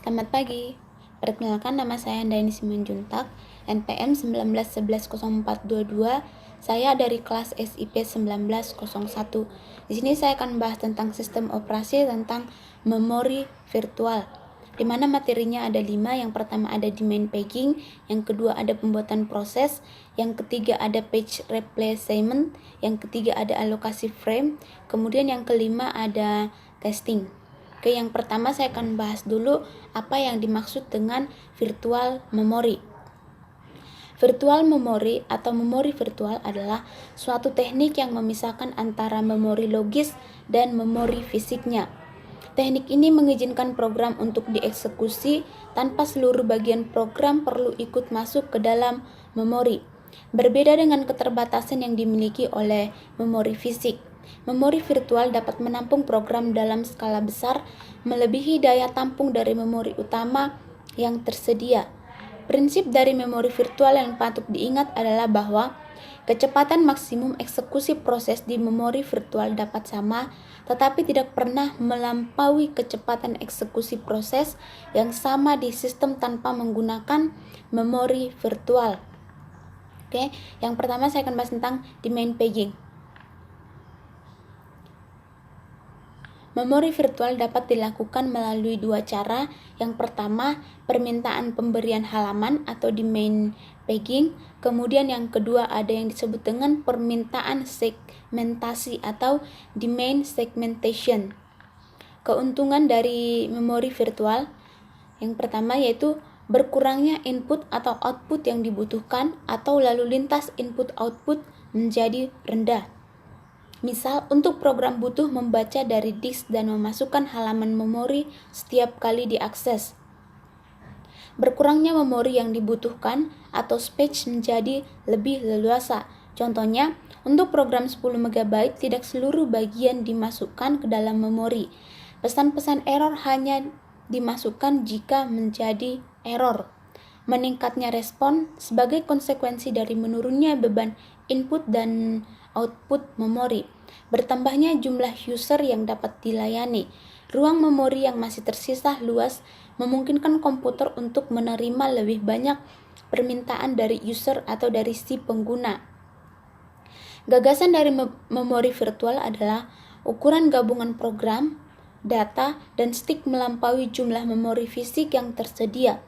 Selamat pagi. Perkenalkan, nama saya Andaini Simanjuntak, NPM 19110422. Saya dari kelas SIP 1901. Di sini saya akan membahas tentang sistem operasi tentang memori virtual, di mana materinya ada 5. Yang pertama ada domain paging, yang kedua ada pembuatan proses, yang ketiga ada page replacement, yang ketiga ada alokasi frame, kemudian yang kelima ada testing. Oke, yang pertama saya akan bahas dulu apa yang dimaksud dengan virtual memory. Virtual memory atau memori virtual adalah suatu teknik yang memisahkan antara memori logis dan memori fisiknya. Teknik ini mengizinkan program untuk dieksekusi tanpa seluruh bagian program perlu ikut masuk ke dalam memori. Berbeda dengan keterbatasan yang dimiliki oleh memori fisik. Memori virtual dapat menampung program dalam skala besar, melebihi daya tampung dari memori utama yang tersedia. Prinsip dari memori virtual yang patut diingat adalah bahwa kecepatan maksimum eksekusi proses di memori virtual dapat sama, tetapi tidak pernah melampaui kecepatan eksekusi proses yang sama di sistem tanpa menggunakan memori virtual. Oke, yang pertama saya akan bahas tentang domain paging. Memori virtual dapat dilakukan melalui 2 cara. Yang pertama, permintaan pemberian halaman atau domain paging. Kemudian yang kedua ada yang disebut dengan permintaan segmentasi atau domain segmentation. Keuntungan dari memori virtual yang pertama yaitu berkurangnya input atau output yang dibutuhkan atau lalu lintas input-output menjadi rendah. Misal, untuk program butuh membaca dari disk dan memasukkan halaman memori setiap kali diakses. Berkurangnya memori yang dibutuhkan atau space menjadi lebih leluasa. Contohnya, untuk program 10 MB tidak seluruh bagian dimasukkan ke dalam memori. Pesan-pesan error hanya dimasukkan jika menjadi error. Meningkatnya respon sebagai konsekuensi dari menurunnya beban input dan output memori. Bertambahnya jumlah user yang dapat dilayani. Ruang memori yang masih tersisa luas memungkinkan komputer untuk menerima lebih banyak permintaan dari user atau dari si pengguna. Gagasan dari memori virtual adalah ukuran gabungan program, data, dan stick melampaui jumlah memori fisik yang tersedia.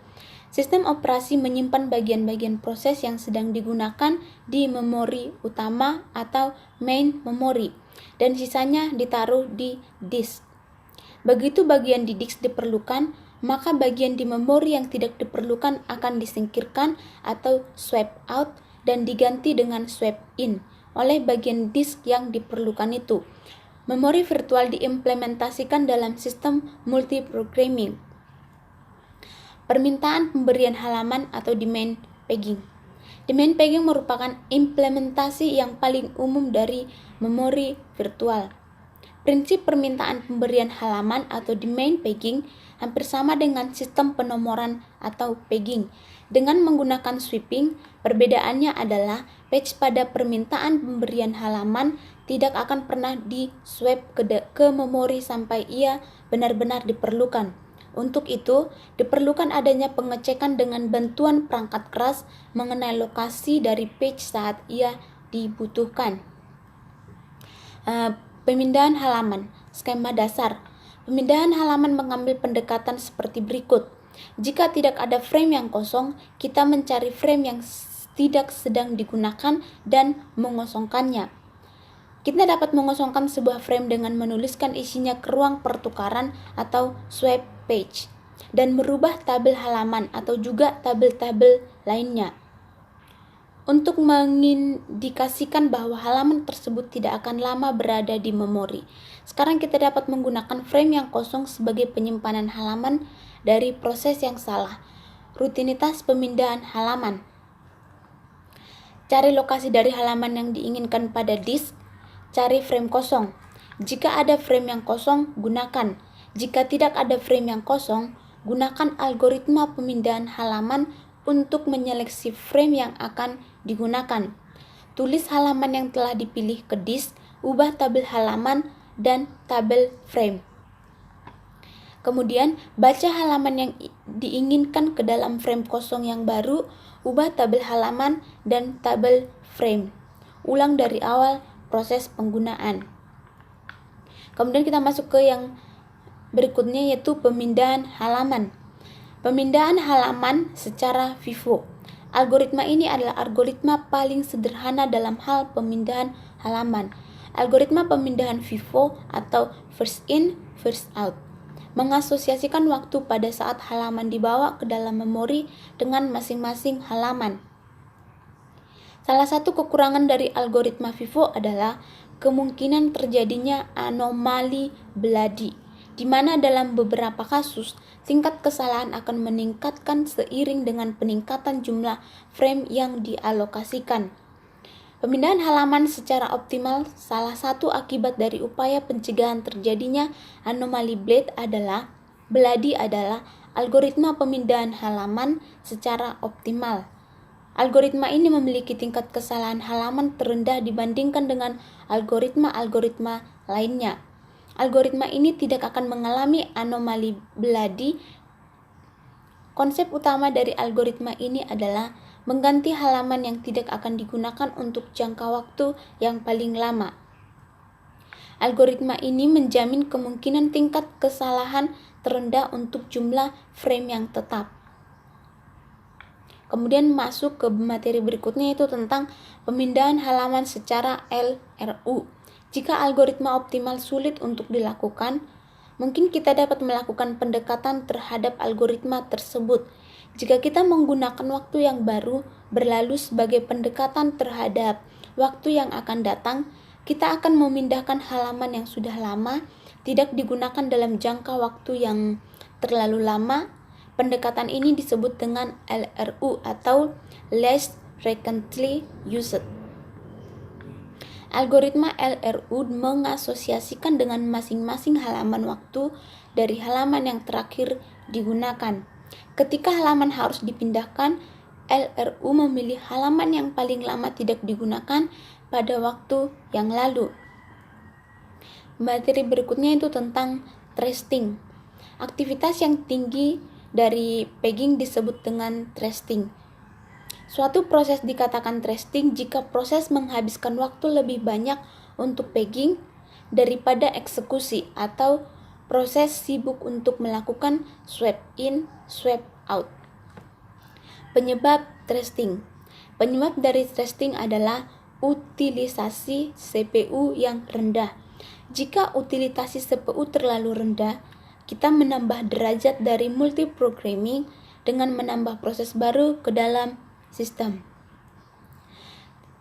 Sistem operasi menyimpan bagian-bagian proses yang sedang digunakan di memori utama atau main memory, dan sisanya ditaruh di disk. Begitu bagian di disk diperlukan, maka bagian di memori yang tidak diperlukan akan disingkirkan atau swap out dan diganti dengan swap in oleh bagian disk yang diperlukan itu. Memori virtual diimplementasikan dalam sistem multiprogramming. Permintaan pemberian halaman atau domain paging. Domain paging merupakan implementasi yang paling umum dari memori virtual. Prinsip permintaan pemberian halaman atau domain paging hampir sama dengan sistem penomoran atau paging. Dengan menggunakan sweeping, perbedaannya adalah page pada permintaan pemberian halaman tidak akan pernah di-swap ke memori sampai ia benar-benar diperlukan. Untuk itu, diperlukan adanya pengecekan dengan bantuan perangkat keras mengenai lokasi dari page saat ia dibutuhkan. Pemindahan halaman. Skema dasar. Pemindahan halaman mengambil pendekatan seperti berikut. Jika tidak ada frame yang kosong, kita mencari frame yang tidak sedang digunakan dan mengosongkannya. Kita dapat mengosongkan sebuah frame dengan menuliskan isinya ke ruang pertukaran atau swap page dan merubah tabel halaman atau juga tabel-tabel lainnya untuk mengindikasikan bahwa halaman tersebut tidak akan lama berada di memori. Sekarang kita dapat menggunakan frame yang kosong sebagai penyimpanan halaman dari proses yang salah. Rutinitas pemindahan halaman. Cari lokasi dari halaman yang diinginkan pada disk. Cari frame kosong. Jika ada frame yang kosong, gunakan. Jika tidak ada frame yang kosong, gunakan algoritma pemindahan halaman untuk menyeleksi frame yang akan digunakan. Tulis halaman yang telah dipilih ke disk, ubah tabel halaman dan tabel frame. Kemudian, baca halaman yang diinginkan ke dalam frame kosong yang baru, ubah tabel halaman dan tabel frame. Ulang dari awal proses penggunaan. Kemudian kita masuk ke yang berikutnya, yaitu pemindahan halaman. Pemindahan halaman secara FIFO. Algoritma ini adalah algoritma paling sederhana dalam hal pemindahan halaman. Algoritma pemindahan FIFO atau first in, first out mengasosiasikan waktu pada saat halaman dibawa ke dalam memori dengan masing-masing halaman. Salah satu kekurangan dari algoritma FIFO adalah kemungkinan terjadinya anomali beladi, di mana dalam beberapa kasus tingkat kesalahan akan meningkatkan seiring dengan peningkatan jumlah frame yang dialokasikan. Pemindahan halaman secara optimal. Salah satu akibat dari upaya pencegahan terjadinya anomali beladi adalah algoritma pemindahan halaman secara optimal. Algoritma ini memiliki tingkat kesalahan halaman terendah dibandingkan dengan algoritma-algoritma lainnya. Algoritma ini tidak akan mengalami anomali beladi. Konsep utama dari algoritma ini adalah mengganti halaman yang tidak akan digunakan untuk jangka waktu yang paling lama. Algoritma ini menjamin kemungkinan tingkat kesalahan terendah untuk jumlah frame yang tetap. Kemudian masuk ke materi berikutnya, yaitu tentang pemindahan halaman secara LRU. Jika algoritma optimal sulit untuk dilakukan, mungkin kita dapat melakukan pendekatan terhadap algoritma tersebut. Jika kita menggunakan waktu yang baru berlalu sebagai pendekatan terhadap waktu yang akan datang, kita akan memindahkan halaman yang sudah lama tidak digunakan dalam jangka waktu yang terlalu lama. Pendekatan ini disebut dengan LRU atau Least Frequently Used. Algoritma LRU mengasosiasikan dengan masing-masing halaman waktu dari halaman yang terakhir digunakan. Ketika halaman harus dipindahkan, LRU memilih halaman yang paling lama tidak digunakan pada waktu yang lalu. Materi berikutnya itu tentang thresting. Aktivitas yang tinggi dari pegging disebut dengan thresting. Suatu proses dikatakan thresting jika proses menghabiskan waktu lebih banyak untuk pegging daripada eksekusi, atau proses sibuk untuk melakukan swap in, swap out. Penyebab thresting. Penyebab dari thresting adalah utilisasi CPU yang rendah. Jika utilisasi CPU terlalu rendah, kita menambah derajat dari multiprogramming dengan menambah proses baru ke dalam sistem.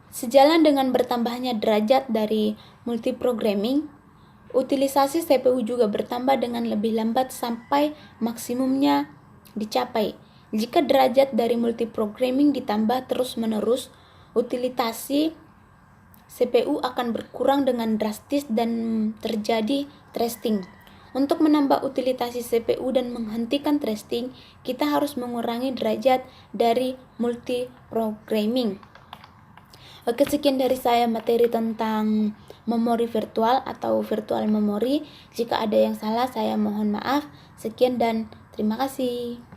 Sejalan dengan bertambahnya derajat dari multiprogramming, utilisasi CPU juga bertambah dengan lebih lambat sampai maksimumnya dicapai. Jika derajat dari multiprogramming ditambah terus-menerus, utilisasi CPU akan berkurang dengan drastis dan terjadi thresting. Untuk menambah utilisasi CPU dan menghentikan thresting, kita harus mengurangi derajat dari multiprogramming. Oke, sekian dari saya materi tentang memori virtual atau virtual memory. Jika ada yang salah, saya mohon maaf. Sekian dan terima kasih.